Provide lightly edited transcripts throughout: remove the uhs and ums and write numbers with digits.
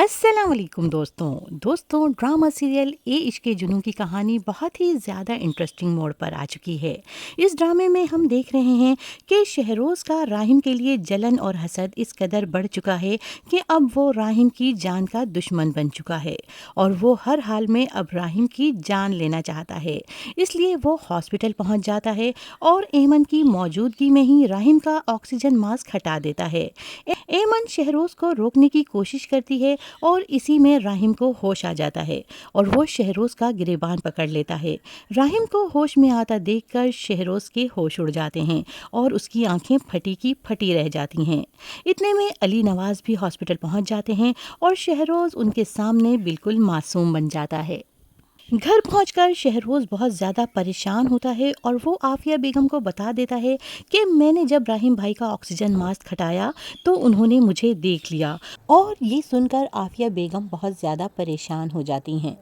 अस्सलाम वालेकुम दोस्तों ड्रामा सीरियल ए इश्क के जुनून की कहानी बहुत ही ज़्यादा इंटरेस्टिंग मोड़ पर आ चुकी है। इस ड्रामे में हम देख रहे हैं कि शहरोज़ का राहिम के लिए जलन और हसद इस कदर बढ़ चुका है कि अब वो राहिम की जान का दुश्मन बन चुका है और वो हर हाल में अब राहिम की जान लेना चाहता है। इसलिए वो हॉस्पिटल पहुंच जाता है और एमन की मौजूदगी में ही राहिम का ऑक्सीजन मास्क हटा देता है। एमन शहरोज़ को रोकने की कोशिश करती है और इसी में राहिम को होश आ जाता है और वो शहरोज़ का गिरेबान पकड़ लेता है। राहिम को होश में आता देखकर शहरोज़ के होश उड़ जाते हैं और उसकी आंखें फटी की फटी रह जाती हैं। इतने में अली नवाज़ भी हॉस्पिटल पहुंच जाते हैं और शहरोज़ उनके सामने बिल्कुल मासूम बन जाता है। घर पहुंचकर शहरोज़ बहुत ज़्यादा परेशान होता है और वो आफिया बेगम को बता देता है कि मैंने जब राहिम भाई का ऑक्सीजन मास्क हटाया तो उन्होंने मुझे देख लिया। और ये सुनकर आफिया बेगम बहुत ज़्यादा परेशान हो जाती हैं।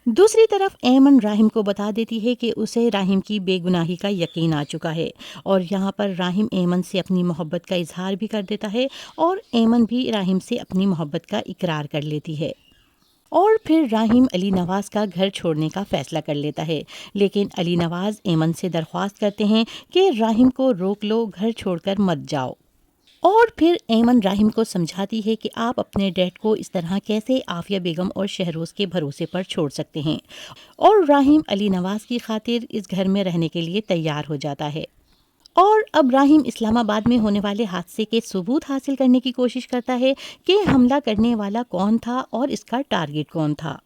दूसरी तरफ एमन राहिम को बता देती है कि उसे राहिम की बेगुनाही का यकीन आ चुका है और यहाँ पर राहिम एमन से अपनी मोहब्बत का इजहार भी कर देता है और एमन भी राहिम से अपनी मोहब्बत का इकरार कर लेती है। और फिर राहिम अली नवाज़ का घर छोड़ने का फ़ैसला कर लेता है, लेकिन अली नवाज़ एमन से दरख्वास्त करते हैं कि राहिम को रोक लो, घर छोड़कर मत जाओ। और फिर एमन राहिम को समझाती है कि आप अपने डैड को इस तरह कैसे आफिया बेगम और शहरोज़ के भरोसे पर छोड़ सकते हैं। और राहिम अली नवाज़ की खातिर इस घर में रहने के लिए तैयार हो जाता है। और अब राहिम इस्लामाबाद में होने वाले हादसे के सबूत हासिल करने की कोशिश करता है कि हमला करने वाला कौन था और इसका टारगेट कौन था।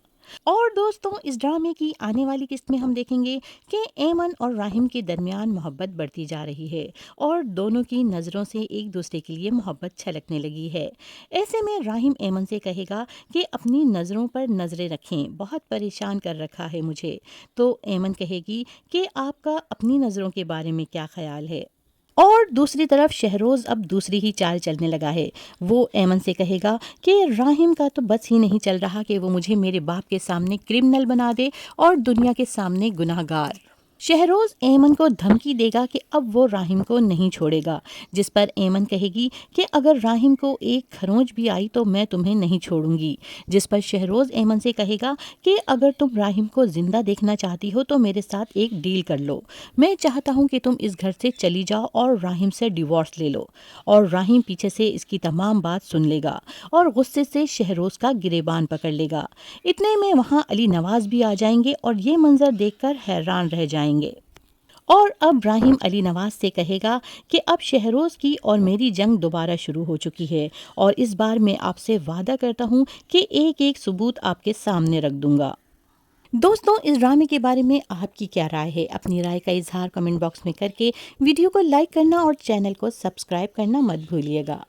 और दोस्तों, इस ड्रामे की आने वाली किस्त में हम देखेंगे कि एमन और राहिम के दरमियान मोहब्बत बढ़ती जा रही है और दोनों की नज़रों से एक दूसरे के लिए मोहब्बत छलकने लगी है। ऐसे में राहिम एमन से कहेगा कि अपनी नज़रों पर नज़रें रखें, बहुत परेशान कर रखा है मुझे। तो एमन कहेगी कि आपका अपनी नज़रों के बारे में क्या ख्याल है। और दूसरी तरफ शहरोज़ अब दूसरी ही चाल चलने लगा है। वो एमन से कहेगा कि राहिम का तो बस ही नहीं चल रहा कि वो मुझे मेरे बाप के सामने क्रिमिनल बना दे और दुनिया के सामने गुनाहगार। शहरोज़ एमन को धमकी देगा कि अब वो राहिम को नहीं छोड़ेगा, जिस पर एमन कहेगी कि अगर राहिम को एक खरोंच भी आई तो मैं तुम्हें नहीं छोड़ूंगी। जिस पर शहरोज़ एमन से कहेगा कि अगर तुम राहिम को ज़िंदा देखना चाहती हो तो मेरे साथ एक डील कर लो। मैं चाहता हूँ कि तुम इस घर से चली जाओ और राहिम से डिवोर्स ले लो। और राहिम पीछे से इसकी तमाम बात सुन लेगा और गुस्से से शहरोज़ का गिरेबान पकड़ लेगा। इतने में वहाँ अली नवाज़ भी आ जाएंगे और ये मंजर देखकर हैरान रह जाएंगे। और अब राहिम अली नवाज़ से कहेगा कि अब शहरोज़ की और मेरी जंग दोबारा शुरू हो चुकी है और इस बार मैं आपसे वादा करता हूँ कि एक एक सबूत आपके सामने रख दूंगा। दोस्तों, इस ड्रामे के बारे में आपकी क्या राय है? अपनी राय का इजहार कमेंट बॉक्स में करके वीडियो को लाइक करना और चैनल को सब्सक्राइब करना मत भूलिएगा।